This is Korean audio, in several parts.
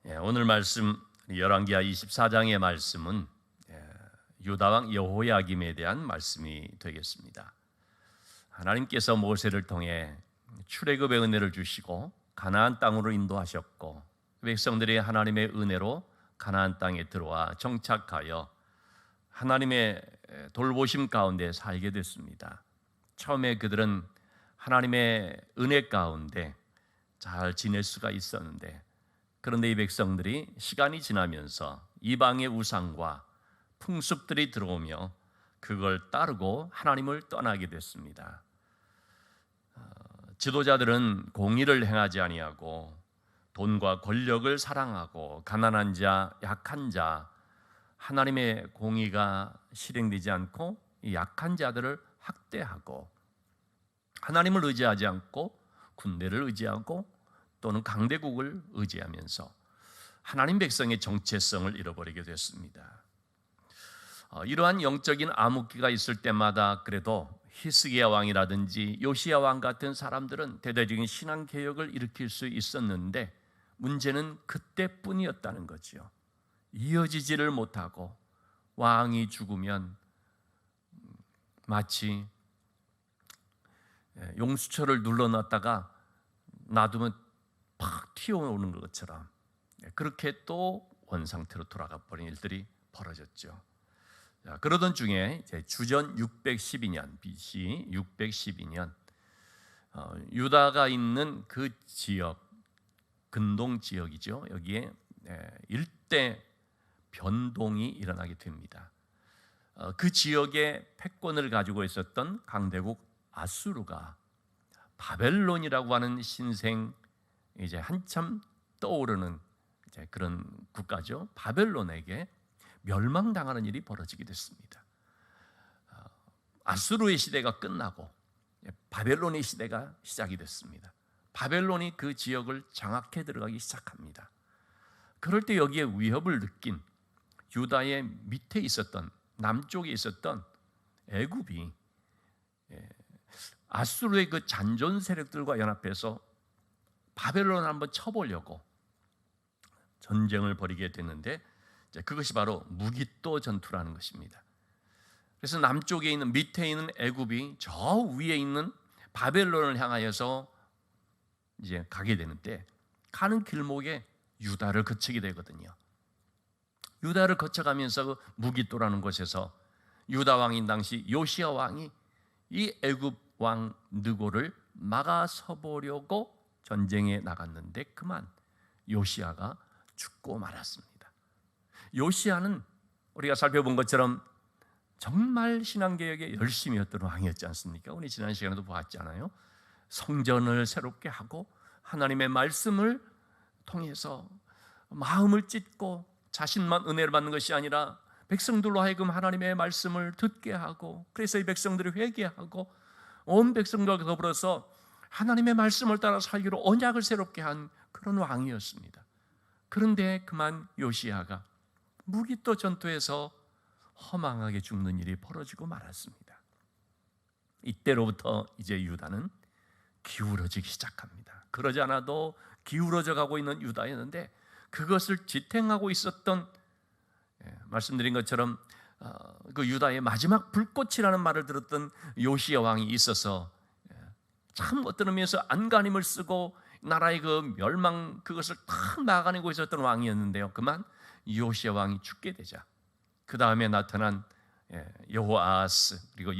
오늘 말씀 열왕기하 24장의 말씀은 유다 왕 여호야김에 대한 말씀이 되겠습니다. 하나님께서 모세를 통해 출애굽의 은혜를 주시고 가나안 땅으로 인도하셨고 백성들이 하나님의 은혜로 가나안 땅에 들어와 정착하여 하나님의 돌보심 가운데 살게 됐습니다. 처음에 그들은 하나님의 은혜 가운데 잘 지낼 수가 있었는데, 그런데 이 백성들이 시간이 지나면서 이방의 우상과 풍습들이 들어오며 그걸 따르고 하나님을 떠나게 됐습니다. 지도자들은 공의를 행하지 아니하고 돈과 권력을 사랑하고 가난한 자, 약한 자, 하나님의 공의가 실행되지 않고 이 약한 자들을 학대하고 하나님을 의지하지 않고 군대를 의지하고 또는 강대국을 의지하면서 하나님 백성의 정체성을 잃어버리게 됐습니다. 이러한 영적인 암흑기가 있을 때마다 그래도 히스기야 왕이라든지 요시야 왕 같은 사람들은 대대적인 신앙 개혁을 일으킬 수 있었는데 문제는 그때뿐이었다는 거죠. 이어지지를 못하고 왕이 죽으면 마치 용수철을 눌러놨다가 놔두면 팍 튀어오는 것처럼 그렇게 또 원상태로 돌아가 버린 일들이 벌어졌죠. 그러던 중에 주전 612년 BC 612년 유다가 있는 그 지역, 근동 지역이죠. 여기에 일대 변동이 일어나게 됩니다. 그 지역의 패권을 가지고 있었던 강대국 아수르가 바벨론이라고 하는 신생 이제 한참 떠오르는 이제 그런 국가죠. 바벨론에게 멸망당하는 일이 벌어지게 됐습니다. 아수르의 시대가 끝나고 바벨론의 시대가 시작이 됐습니다. 바벨론이 그 지역을 장악해 들어가기 시작합니다. 그럴 때 여기에 위협을 느낀 유다의 밑에 있었던, 남쪽에 있었던 애굽이 아수르의 그 잔존 세력들과 연합해서 바벨론을 한번 쳐보려고 전쟁을 벌이게 됐는데, 그것이 바로 무깃도 전투라는 것입니다. 그래서 남쪽에 있는, 밑에 있는 애굽이 저 위에 있는 바벨론을 향하여서 이제 가게 되는데, 가는 길목에 유다를 거치게 되거든요. 유다를 거쳐가면서 그 무깃도라는 곳에서 유다 왕인 당시 요시야 왕이 이 애굽 왕 느고를 막아서 보려고 전쟁에 나갔는데 그만 요시야가 죽고 말았습니다. 요시야는 우리가 살펴본 것처럼 정말 신앙개혁에 열심히 했던 왕이었지 않습니까? 우리 지난 시간에도 보았잖아요. 성전을 새롭게 하고 하나님의 말씀을 통해서 마음을 찢고 자신만 은혜를 받는 것이 아니라 백성들로 하여금 하나님의 말씀을 듣게 하고, 그래서 이 백성들이 회개하고 온 백성들과 더불어서 하나님의 말씀을 따라 살기로 언약을 새롭게 한 그런 왕이었습니다. 그런데 그만 요시야가 무깃도 전투에서 허망하게 죽는 일이 벌어지고 말았습니다. 이때로부터 이제 유다는 기울어지기 시작합니다. 그러지 않아도 기울어져 가고 있는 유다였는데, 그것을 지탱하고 있었던, 말씀드린 것처럼 그 유다의 마지막 불꽃이라는 말을 들었던 요시야 왕이 있어서 참 어떤 의미에서 안간힘을 쓰고 나라의 그 멸망, 그것을 다 막아내고 있었던 왕이었는데요, 그만 요시야 왕이 죽게 되자 그 다음에 나타난 여호아하스, 그리고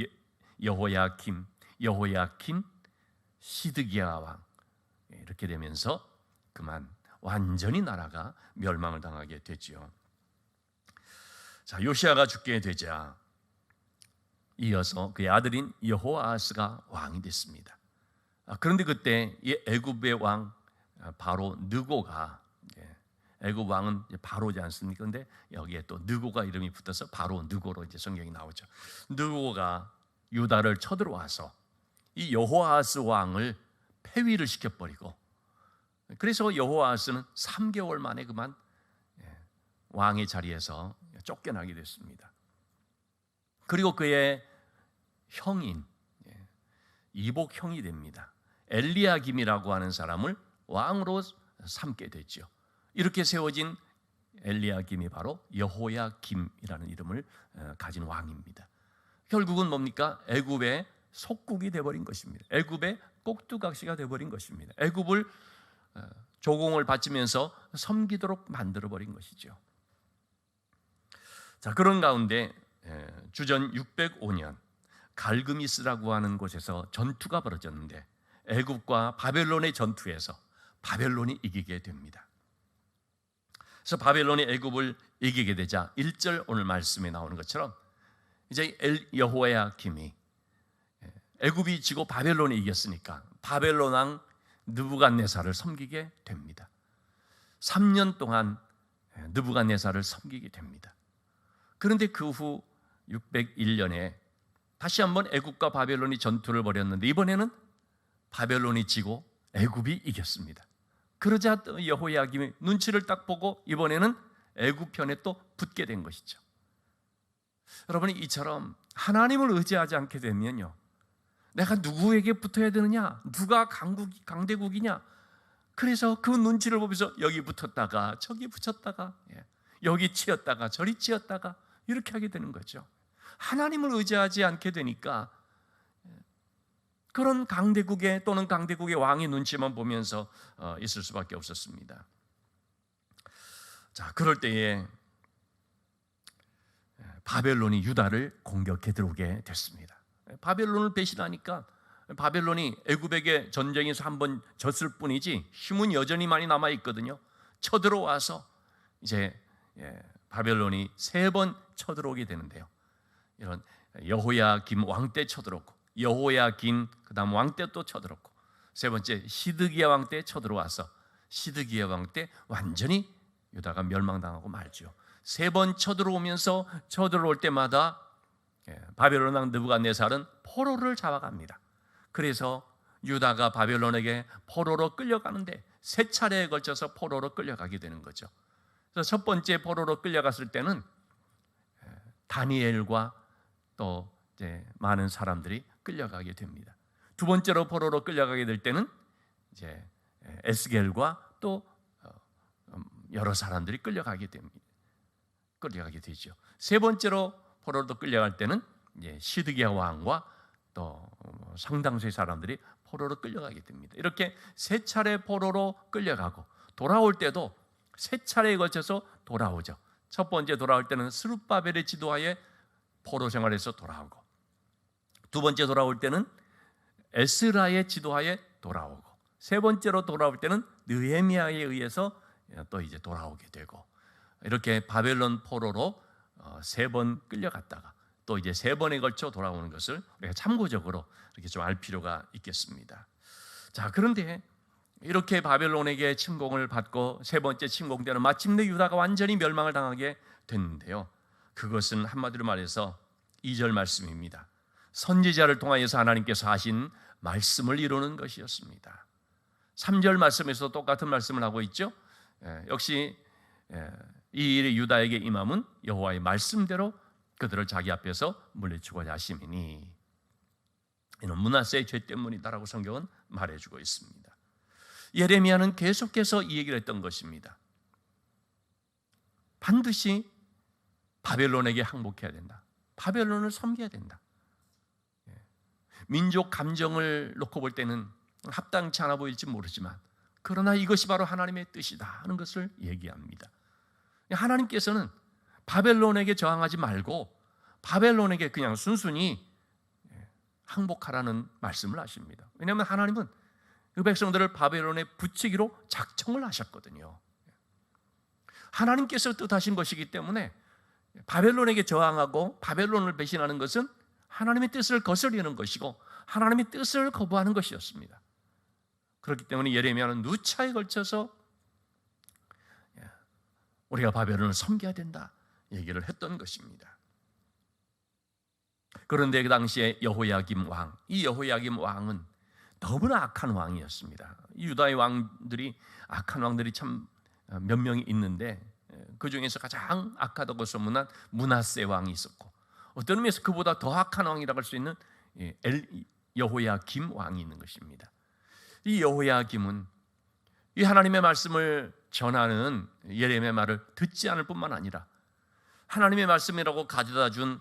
여호야김, 시드기야 왕, 이렇게 되면서 그만 완전히 나라가 멸망을 당하게 되죠. 자, 요시야가 죽게 되자 이어서 그의 아들인 여호아하스가 왕이 됐습니다. 그런데 그때 이 애굽의 왕 바로 느고가, 애굽 왕은 바로지 않습니까? 그런데 여기에 또 느고가 이름이 붙어서 바로 느고로 이제 성경이 나오죠. 느고가 유다를 쳐들어와서 이 여호아하스 왕을 폐위를 시켜버리고, 그래서 여호아하스는 3개월 만에 그만 왕의 자리에서 쫓겨나게 됐습니다. 그리고 그의 형인 이복 형이 됩니다. 엘리야김이라고 하는 사람을 왕으로 삼게 됐죠. 이렇게 세워진 엘리야김이 바로 여호야김이라는 이름을 가진 왕입니다. 결국은 뭡니까? 애굽의 속국이 되어버린 것입니다. 애굽의 꼭두각시가 되어버린 것입니다. 애굽을 조공을 바치면서 섬기도록 만들어버린 것이죠. 자, 그런 가운데 주전 605년 갈그미스라고 하는 곳에서 전투가 벌어졌는데 애굽과 바벨론의 전투에서 바벨론이 이기게 됩니다. 그래서 바벨론이 애굽을 이기게 되자 1절 오늘 말씀에 나오는 것처럼 이제 여호야김이 애굽이 지고 바벨론이 이겼으니까 바벨론 왕 느부갓네살을 섬기게 됩니다. 3년 동안 느부갓네살을 섬기게 됩니다. 그런데 그 후 601년에 다시 한번 애굽과 바벨론이 전투를 벌였는데 이번에는 바벨론이 지고 애굽이 이겼습니다. 그러자 여호야김이 눈치를 딱 보고 이번에는 애굽 편에 또 붙게 된 것이죠. 여러분이 이처럼 하나님을 의지하지 않게 되면요, 내가 누구에게 붙어야 되느냐, 누가 강대국이냐, 그래서 그 눈치를 보면서 여기 붙었다가 저기 붙였다가 여기 치였다가 저리 치였다가 이렇게 하게 되는 거죠. 하나님을 의지하지 않게 되니까 그런 강대국의 또는 강대국의 왕의 눈치만 보면서 있을 수밖에 없었습니다. 자, 그럴 때에 바벨론이 유다를 공격해 들어오게 됐습니다. 바벨론을 배신하니까 바벨론이 애굽에게 전쟁에서 한번 졌을 뿐이지 힘은 여전히 많이 남아 있거든요. 쳐들어와서 이제 바벨론이 3번 쳐들어오게 되는데요. 이런 여호야김 왕 때 쳐들어오고 여호야긴 그다음 왕 때 또 쳐들어오고 세 번째 시드기야 왕 때 쳐들어와서 시드기야 왕 때 완전히 유다가 멸망당하고 말죠. 3번 쳐들어오면서 쳐들어올 때마다 바벨론 왕 느부갓네살은 포로를 잡아갑니다. 그래서 유다가 바벨론에게 포로로 끌려가는데 3차례에 걸쳐서 포로로 끌려가게 되는 거죠. 그래서 첫 번째 포로로 끌려갔을 때는 다니엘과 또 이제 많은 사람들이 끌려가게 됩니다. 두 번째로 포로로 끌려가게 될 때는 이제 에스겔과 또 여러 사람들이 끌려가게 됩니다. 끌려가게 되죠. 세 번째로 포로로 끌려갈 때는 이제 시드기야 왕과 또 상당수의 사람들이 포로로 끌려가게 됩니다. 이렇게 3차례 포로로 끌려가고 돌아올 때도 3차례에 걸쳐서 돌아오죠. 첫 번째 돌아올 때는 스룹바벨의 지도하에 포로 생활에서 돌아오고, 두 번째 돌아올 때는 에스라의 지도하에 돌아오고, 세 번째로 돌아올 때는 느헤미야에 의해서 또 이제 돌아오게 되고, 이렇게 바벨론 포로로 3번 끌려갔다가 또 이제 3번에 걸쳐 돌아오는 것을 우리가 참고적으로 이렇게 좀 알 필요가 있겠습니다. 자, 그런데 이렇게 바벨론에게 침공을 받고 3번째 침공 때는 마침내 유다가 완전히 멸망을 당하게 됐는데요. 그것은 한마디로 말해서 2절 말씀입니다. 선지자를 통하여서 하나님께서 하신 말씀을 이루는 것이었습니다. 3절 말씀에서 똑같은 말씀을 하고 있죠. 역시 이 일이 유다에게 임함은 여호와의 말씀대로 그들을 자기 앞에서 물리치고자 하심이니 이는 므낫세의 죄 때문이다라고 성경은 말해주고 있습니다. 예레미야는 계속해서 이 얘기를 했던 것입니다. 반드시 바벨론에게 항복해야 된다. 바벨론을 섬겨야 된다. 민족 감정을 놓고 볼 때는 합당치 않아 보일지 모르지만 그러나 이것이 바로 하나님의 뜻이다 하는 것을 얘기합니다. 하나님께서는 바벨론에게 저항하지 말고 바벨론에게 그냥 순순히 항복하라는 말씀을 하십니다. 왜냐하면 하나님은 그 백성들을 바벨론에 붙이기로 작정을 하셨거든요. 하나님께서 뜻하신 것이기 때문에 바벨론에게 저항하고 바벨론을 배신하는 것은 하나님의 뜻을 거스르는 것이고 하나님의 뜻을 거부하는 것이었습니다. 그렇기 때문에 예레미야는 누차에 걸쳐서 우리가 바벨론을 섬겨야 된다 얘기를 했던 것입니다. 그런데 그 당시에 여호야김 왕, 이 여호야김 왕은 너무나 악한 왕이었습니다. 유다의 왕들이 악한 왕들이 참 몇 명이 있는데 그 중에서 가장 악하다고 소문난 므낫세 왕이 있었고 어떤 의미에서 그보다 더 악한 왕이라고 할 수 있는 여호야김 왕이 있는 것입니다. 이 여호야김은 이 하나님의 말씀을 전하는 예레미야의 말을 듣지 않을 뿐만 아니라 하나님의 말씀이라고 가져다 준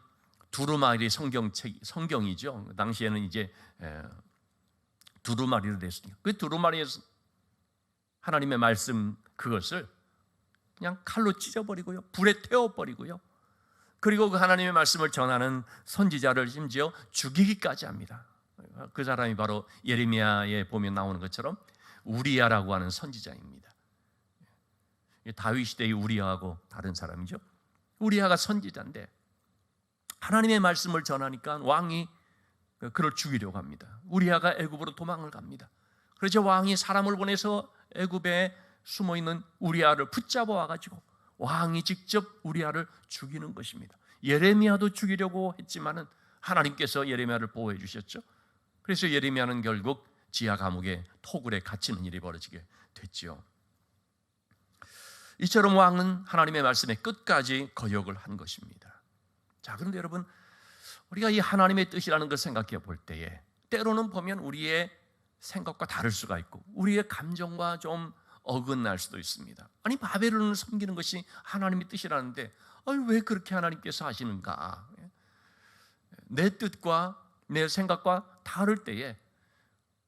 두루마리 성경이죠. 당시에는 이제 두루마리로 됐으니까 그 두루마리에서 하나님의 말씀 그것을 그냥 칼로 찢어버리고요, 불에 태워버리고요, 그리고 그 하나님의 말씀을 전하는 선지자를 심지어 죽이기까지 합니다. 그 사람이 바로 예레미야에 보면 나오는 것처럼 우리야라고 하는 선지자입니다. 다윗 시대의 우리야하고 다른 사람이죠. 우리야가 선지자인데 하나님의 말씀을 전하니까 왕이 그를 죽이려고 합니다. 우리야가 애굽으로 도망을 갑니다. 그래서 왕이 사람을 보내서 애굽에 숨어있는 우리야를 붙잡아 와가지고 왕이 직접 우리야를 죽이는 것입니다. 예레미야도 죽이려고 했지만은 하나님께서 예레미야를 보호해 주셨죠. 그래서 예레미야는 결국 지하 감옥에 토굴에 갇히는 일이 벌어지게 됐지요. 이처럼 왕은 하나님의 말씀에 끝까지 거역을 한 것입니다. 자, 그런데 여러분, 우리가 이 하나님의 뜻이라는 걸 생각해 볼 때에 때로는 보면 우리의 생각과 다를 수가 있고 우리의 감정과 좀 어긋날 수도 있습니다. 아니, 바벨론을 섬기는 것이 하나님의 뜻이라는데 왜 그렇게 하나님께서 하시는가? 내 뜻과 내 생각과 다를 때에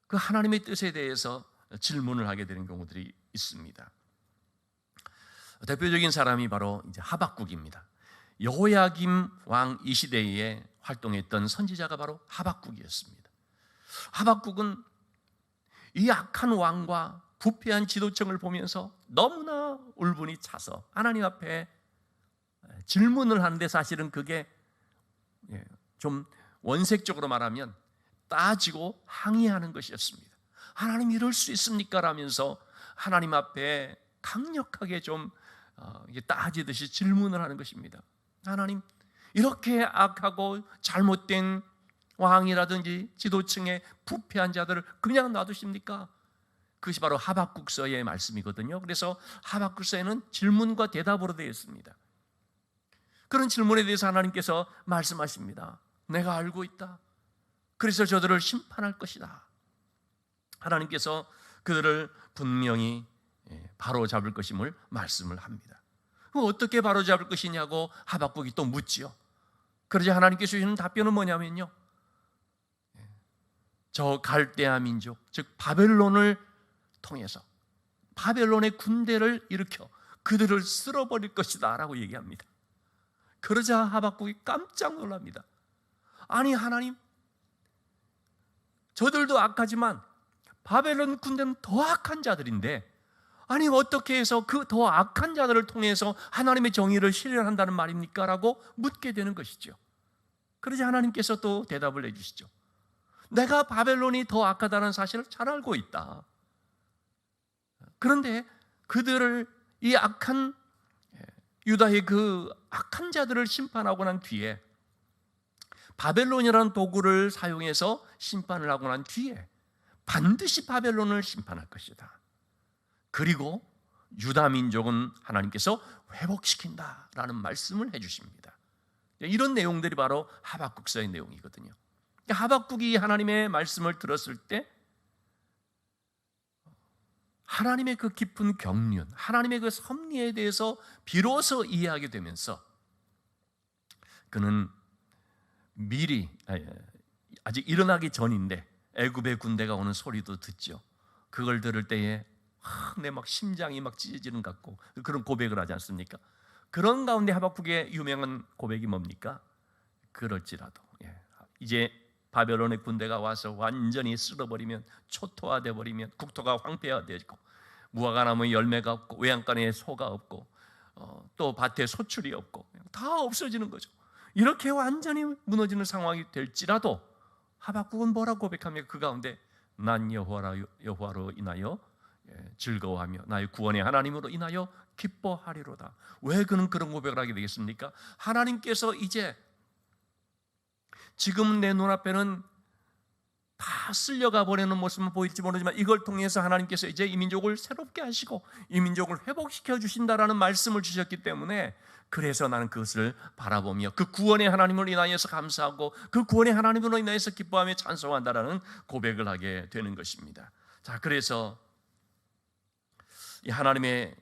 그 하나님의 뜻에 대해서 질문을 하게 되는 경우들이 있습니다. 대표적인 사람이 바로 이제 하박국입니다. 여호야김 왕 이 시대에 활동했던 선지자가 바로 하박국이었습니다. 하박국은 이 악한 왕과 부패한 지도층을 보면서 너무나 울분이 차서 하나님 앞에 질문을 하는데 사실은 그게 좀 원색적으로 말하면 따지고 항의하는 것이었습니다. 하나님 이럴 수 있습니까? 라면서 하나님 앞에 강력하게 좀 따지듯이 질문을 하는 것입니다. 하나님, 이렇게 악하고 잘못된 왕이라든지 지도층의 부패한 자들을 그냥 놔두십니까? 그것이 바로 하박국서의 말씀이거든요. 그래서 하박국서에는 질문과 대답으로 되어 있습니다. 그런 질문에 대해서 하나님께서 말씀하십니다. 내가 알고 있다. 그래서 저들을 심판할 것이다. 하나님께서 그들을 분명히 바로잡을 것임을 말씀을 합니다. 그럼 어떻게 바로잡을 것이냐고 하박국이 또 묻지요. 그러자 하나님께서 주시는 답변은 뭐냐면요, 저 갈대아 민족, 즉 바벨론을 통해서 바벨론의 군대를 일으켜 그들을 쓸어버릴 것이다 라고 얘기합니다. 그러자 하박국이 깜짝 놀랍니다. 아니, 하나님, 저들도 악하지만 바벨론 군대는 더 악한 자들인데 아니 어떻게 해서 그 더 악한 자들을 통해서 하나님의 정의를 실현한다는 말입니까? 라고 묻게 되는 것이죠. 그러자 하나님께서 또 대답을 해주시죠. 내가 바벨론이 더 악하다는 사실을 잘 알고 있다. 그런데 그들을, 이 악한 유다의 그 악한 자들을 심판하고 난 뒤에, 바벨론이라는 도구를 사용해서 심판을 하고 난 뒤에 반드시 바벨론을 심판할 것이다. 그리고 유다 민족은 하나님께서 회복시킨다라는 말씀을 해주십니다. 이런 내용들이 바로 하박국서의 내용이거든요. 하박국이 하나님의 말씀을 들었을 때 하나님의 그 깊은 경륜, 하나님의 그 섭리에 대해서 비로소 이해하게 되면서 그는 미리, 아직 일어나기 전인데 애굽의 군대가 오는 소리도 듣죠. 그걸 들을 때에 내 막 심장이 막 찢어지는 것 같고 그런 고백을 하지 않습니까? 그런 가운데 하박국의 유명한 고백이 뭡니까? 그럴지라도 이제 바벨론의 군대가 와서 완전히 쓸어버리면, 초토화돼 버리면, 국토가 황폐화되고 무화과나무에 열매가 없고 외양간에 소가 없고 또 밭에 소출이 없고 다 없어지는 거죠. 이렇게 완전히 무너지는 상황이 될지라도 하박국은 뭐라고 고백합니까? 그 가운데 난 여호와로 인하여 즐거워하며 나의 구원의 하나님으로 인하여 기뻐하리로다. 왜 그는 그런 고백을 하게 되겠습니까? 하나님께서 이제 지금 내 눈앞에는 다 쓸려가 버리는 모습은 보일지 모르지만 이걸 통해서 하나님께서 이제 이 민족을 새롭게 하시고 이 민족을 회복시켜 주신다라는 말씀을 주셨기 때문에, 그래서 나는 그것을 바라보며 그 구원의 하나님을 인하여서 감사하고 그 구원의 하나님으로 인하여서 기뻐하며 찬송한다라는 고백을 하게 되는 것입니다. 자, 그래서 이 하나님의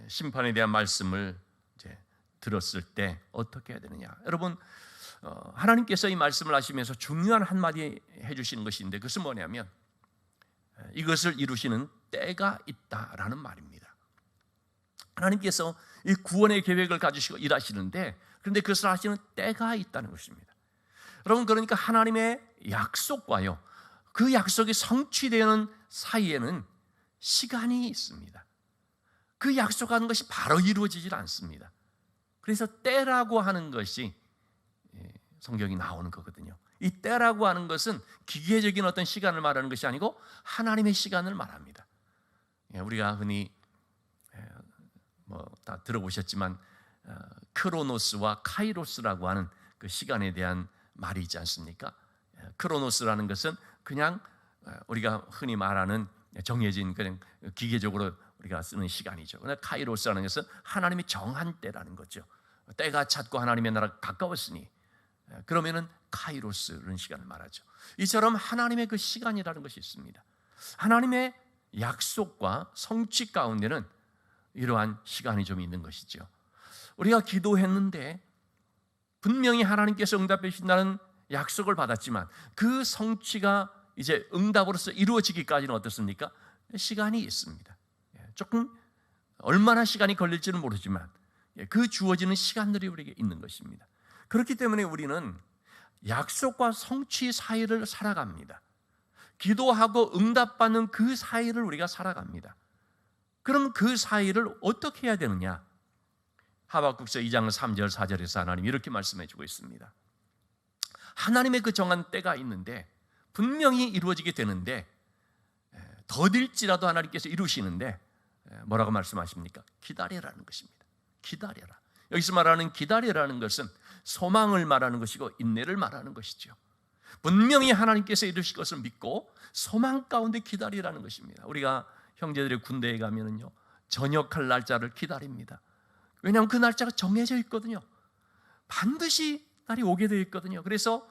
심판에 대한 말씀을 이제 들었을 때 어떻게 해야 되느냐? 여러분, 하나님께서 이 말씀을 하시면서 중요한 한마디 해주시는 것인데 그것은 뭐냐면 이것을 이루시는 때가 있다라는 말입니다. 하나님께서 이 구원의 계획을 가지시고 일하시는데 그런데 그것을 하시는 때가 있다는 것입니다. 여러분, 그러니까 하나님의 약속과요, 그 약속이 성취되는 사이에는 시간이 있습니다. 그 약속하는 것이 바로 이루어지질 않습니다. 그래서 때라고 하는 것이 성경이 나오는 거거든요. 이 때라고 하는 것은 기계적인 어떤 시간을 말하는 것이 아니고 하나님의 시간을 말합니다. 우리가 흔히 다 들어보셨지만 크로노스와 카이로스라고 하는 그 시간에 대한 말이 있지 않습니까? 크로노스라는 것은 그냥 우리가 흔히 말하는 정해진 그냥 기계적으로 우리가 쓰는 시간이죠. 그러나 카이로스라는 것은 하나님이 정한 때라는 거죠. 때가 찼고 하나님의 나라가 가까웠으니 그러면은 카이로스라는 시간을 말하죠. 이처럼 하나님의 그 시간이라는 것이 있습니다. 하나님의 약속과 성취 가운데는 이러한 시간이 좀 있는 것이죠. 우리가 기도했는데 분명히 하나님께서 응답해 주신다는 약속을 받았지만 그 성취가 이제 응답으로서 이루어지기까지는 어떻습니까? 시간이 있습니다. 조금 얼마나 시간이 걸릴지는 모르지만 그 주어지는 시간들이 우리에게 있는 것입니다. 그렇기 때문에 우리는 약속과 성취 사이를 살아갑니다. 기도하고 응답받는 그 사이를 우리가 살아갑니다. 그럼 그 사이를 어떻게 해야 되느냐? 하박국서 2장 3절 4절에서 하나님이 이렇게 말씀해 주고 있습니다. 하나님의 그 정한 때가 있는데 분명히 이루어지게 되는데 더딜지라도 하나님께서 이루시는데 뭐라고 말씀하십니까? 기다리라는 것입니다. 기다려라. 여기서 말하는 기다리라는 것은 소망을 말하는 것이고 인내를 말하는 것이죠. 분명히 하나님께서 이루실 것을 믿고 소망 가운데 기다리라는 것입니다. 우리가 형제들이 군대에 가면은요, 전역할 날짜를 기다립니다. 왜냐하면 그 날짜가 정해져 있거든요. 반드시 날이 오게 되어 있거든요. 그래서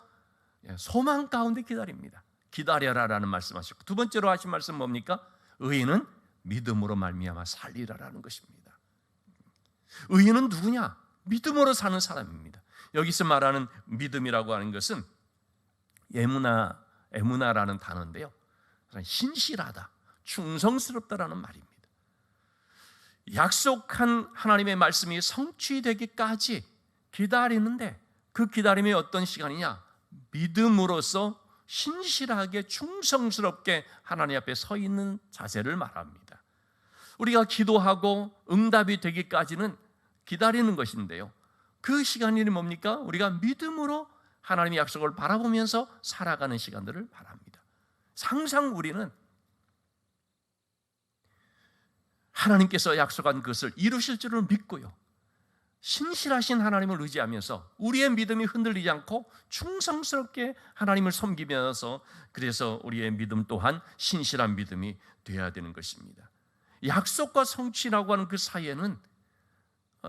소망 가운데 기다립니다. 기다려라라는 말씀하셨고, 두 번째로 하신 말씀 뭡니까? 의인은 믿음으로 말미암아 살리라라는 것입니다. 의인은 누구냐? 믿음으로 사는 사람입니다. 여기서 말하는 믿음이라고 하는 것은 에무나라는 단어인데요, 신실하다, 충성스럽다라는 말입니다. 약속한 하나님의 말씀이 성취되기까지 기다리는데 그 기다림이 어떤 시간이냐? 믿음으로써 신실하게 충성스럽게 하나님 앞에 서 있는 자세를 말합니다. 우리가 기도하고 응답이 되기까지는 기다리는 것인데요, 그 시간이 뭡니까? 우리가 믿음으로 하나님의 약속을 바라보면서 살아가는 시간들을 말합니다. 항상 우리는 하나님께서 약속한 것을 이루실 줄을 믿고요, 신실하신 하나님을 의지하면서 우리의 믿음이 흔들리지 않고 충성스럽게 하나님을 섬기면서, 그래서 우리의 믿음 또한 신실한 믿음이 되어야 되는 것입니다. 약속과 성취라고 하는 그 사이에는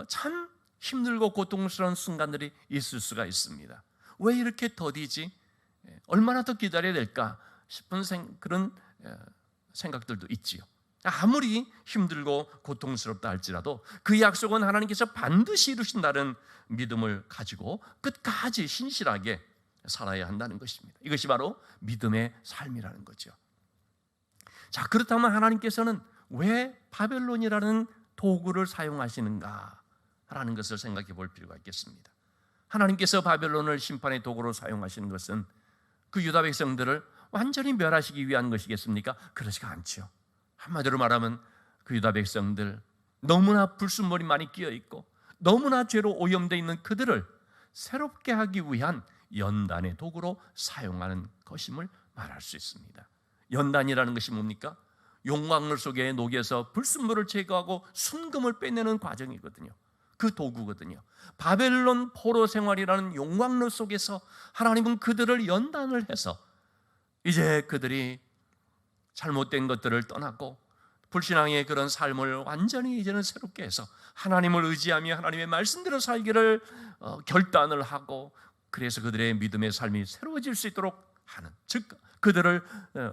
참 힘들고 고통스러운 순간들이 있을 수가 있습니다. 왜 이렇게 더디지? 얼마나 더 기다려야 될까 싶은 그런 생각들도 있지요. 아무리 힘들고 고통스럽다 할지라도 그 약속은 하나님께서 반드시 이루신다는 믿음을 가지고 끝까지 신실하게 살아야 한다는 것입니다. 이것이 바로 믿음의 삶이라는 거죠. 자, 그렇다면 하나님께서는 왜 바벨론이라는 도구를 사용하시는가 라는 것을 생각해 볼 필요가 있겠습니다. 하나님께서 바벨론을 심판의 도구로 사용하시는 것은 그 유다 백성들을 완전히 멸하시기 위한 것이겠습니까? 그렇지가 않죠. 한마디로 말하면 그 유다 백성들, 너무나 불순물이 많이 끼어 있고 너무나 죄로 오염되어 있는 그들을 새롭게 하기 위한 연단의 도구로 사용하는 것임을 말할 수 있습니다. 연단이라는 것이 뭡니까? 용광로 속에 녹여서 불순물을 제거하고 순금을 빼내는 과정이거든요. 그 도구거든요. 바벨론 포로 생활이라는 용광로 속에서 하나님은 그들을 연단을 해서 이제 그들이 잘못된 것들을 떠났고 불신앙의 그런 삶을 완전히 이제는 새롭게 해서 하나님을 의지하며 하나님의 말씀대로 살기를 결단을 하고, 그래서 그들의 믿음의 삶이 새로워질 수 있도록 하는, 즉 그들을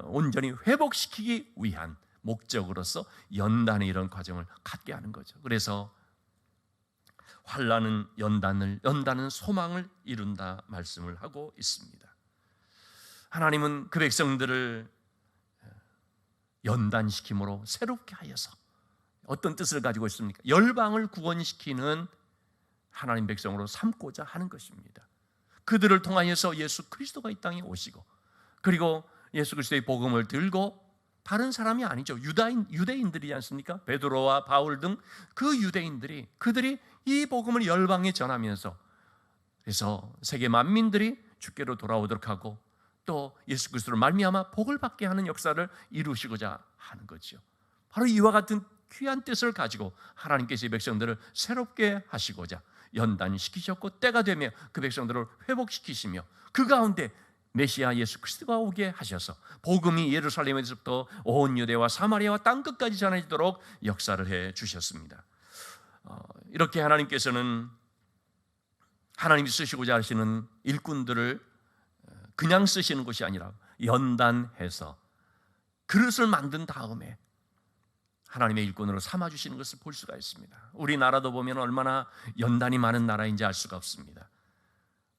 온전히 회복시키기 위한 목적으로서 연단의 이런 과정을 갖게 하는 거죠. 그래서 환난은 연단은 소망을 이룬다 말씀을 하고 있습니다. 하나님은 그 백성들을 연단시킴으로 새롭게 하여서 어떤 뜻을 가지고 있습니까? 열방을 구원시키는 하나님 백성으로 삼고자 하는 것입니다. 그들을 통하여서 예수 그리스도가 이 땅에 오시고, 그리고 예수 그리스도의 복음을 들고, 다른 사람이 아니죠. 유대인들이지 않습니까? 베드로와 바울 등 그 유대인들이, 그들이 이 복음을 열방에 전하면서, 그래서 세계 만민들이 주께로 돌아오도록 하고, 또 예수 그리스도를 말미암아 복을 받게 하는 역사를 이루시고자 하는 거죠. 바로 이와 같은 귀한 뜻을 가지고 하나님께서 이 백성들을 새롭게 하시고자 연단시키셨고, 때가 되며 그 백성들을 회복시키시며, 그 가운데 메시아 예수 그리스도가 오게 하셔서 복음이 예루살렘에서부터 온 유대와 사마리아와 땅끝까지 전해지도록 역사를 해 주셨습니다. 이렇게 하나님께서는 하나님이 쓰시고자 하시는 일꾼들을 그냥 쓰시는 것이 아니라 연단해서 그릇을 만든 다음에 하나님의 일꾼으로 삼아주시는 것을 볼 수가 있습니다. 우리나라도 보면 얼마나 연단이 많은 나라인지 알 수가 없습니다.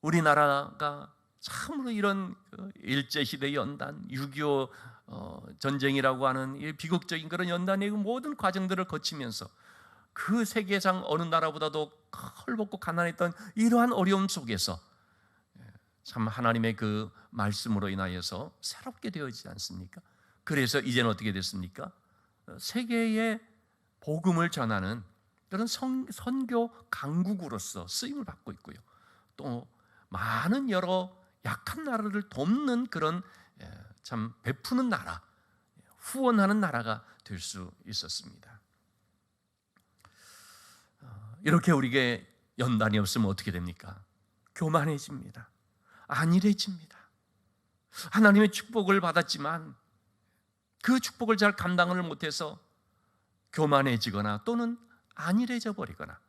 우리나라가 참으로 이런 일제시대 연단, 6.25 전쟁이라고 하는 비극적인 그런 연단의 모든 과정들을 거치면서 그 세계상 어느 나라보다도 헐벗고 가난했던 이러한 어려움 속에서 참 하나님의 그 말씀으로 인하여서 새롭게 되어지지 않습니까? 그래서 이제는 어떻게 됐습니까? 세계에 복음을 전하는 그런 선교 강국으로서 쓰임을 받고 있고요. 또 많은 여러 약한 나라를 돕는 그런 참 베푸는 나라, 후원하는 나라가 될 수 있었습니다. 이렇게 우리에게 연단이 없으면 어떻게 됩니까? 교만해집니다. 안일해집니다. 하나님의 축복을 받았지만 그 축복을 잘 감당을 못해서 교만해지거나 또는 안일해져 버리거나,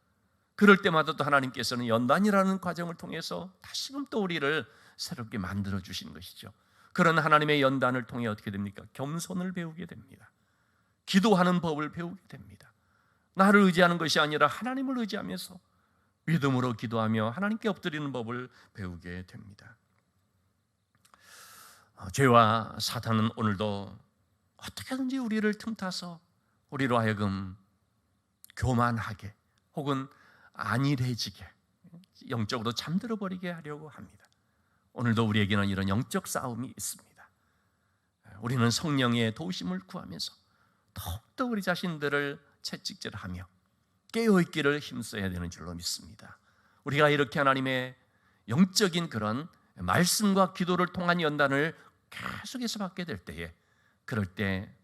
그럴 때마다 또 하나님께서는 연단이라는 과정을 통해서 다시금 또 우리를 새롭게 만들어 주시는 것이죠. 그런 하나님의 연단을 통해 어떻게 됩니까? 겸손을 배우게 됩니다. 기도하는 법을 배우게 됩니다. 나를 의지하는 것이 아니라 하나님을 의지하면서 믿음으로 기도하며 하나님께 엎드리는 법을 배우게 됩니다. 죄와 사탄은 오늘도 어떻게든지 우리를 틈타서 우리로 하여금 교만하게 혹은 안일해지게, 영적으로 잠들어 버리게 하려고 합니다. 오늘도 우리에게는 이런 영적 싸움이 있습니다. 우리는 성령의 도우심을 구하면서 더욱더 우리 자신들을 채찍질하며 깨어있기를 힘써야 되는 줄로 믿습니다. 우리가 이렇게 하나님의 영적인 그런 말씀과 기도를 통한 연단을 계속해서 받게 될 때에, 그럴 때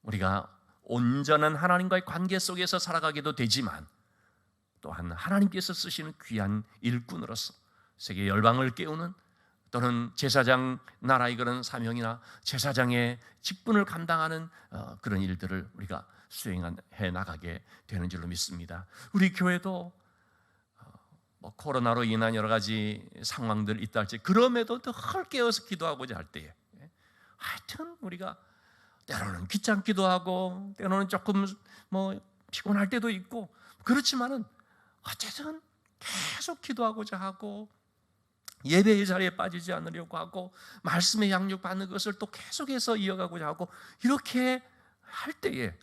우리가 온전한 하나님과의 관계 속에서 살아가기도 되지만, 또한 하나님께서 쓰시는 귀한 일꾼으로서 세계 열방을 깨우는, 또는 제사장 나라의 그런 사명이나 제사장의 직분을 감당하는 그런 일들을 우리가 수행해 나가게 되는 줄로 믿습니다. 우리 교회도 코로나로 인한 여러 가지 상황들 있다 할지, 그럼에도 더 깨어서 기도하고자 할 때에 하여튼 우리가 때로는 귀찮기도 하고 때로는 조금 피곤할 때도 있고, 그렇지만은 어쨌든 계속 기도하고자 하고 예배의 자리에 빠지지 않으려고 하고 말씀의 양육 받는 것을 또 계속해서 이어가고자 하고, 이렇게 할 때에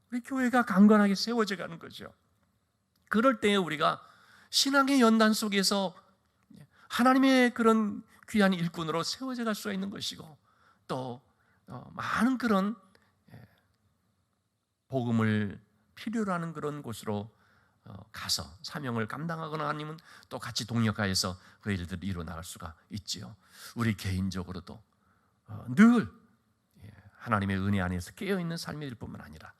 우리 교회가 강건하게 세워져 가는 거죠. 그럴 때에 우리가 신앙의 연단 속에서 하나님의 그런 귀한 일꾼으로 세워져 갈 수가 있는 것이고, 또 많은 그런 복음을 필요로 하는 그런 곳으로 가서 사명을 감당하거나 아니면 또 같이 동역하여서 그 일들을 이루어나갈 수가 있지요. 우리 개인적으로도 늘 하나님의 은혜 안에서 깨어있는 삶이 될 뿐만 아니라,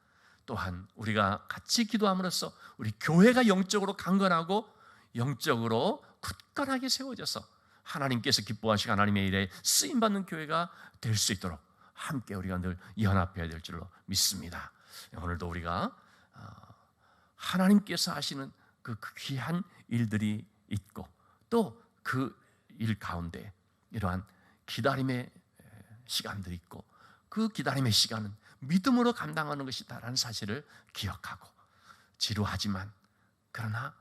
또한 우리가 같이 기도함으로써 우리 교회가 영적으로 강건하고 영적으로 굳건하게 세워져서 하나님께서 기뻐하시고 하나님의 일에 쓰임받는 교회가 될 수 있도록 함께 우리가 늘 연합해야 될 줄로 믿습니다. 오늘도 우리가 하나님께서 하시는 그 귀한 일들이 있고, 또 그 일 가운데 이러한 기다림의 시간들이 있고, 그 기다림의 시간은 믿음으로 감당하는 것이다라는 사실을 기억하고, 지루하지만 그러나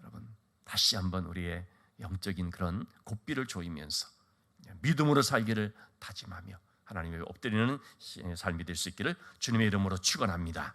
여러분 다시 한번 우리의 영적인 그런 고삐를 조이면서 믿음으로 살기를 다짐하며 하나님의 엎드리는 삶이 될 수 있기를 주님의 이름으로 축원합니다.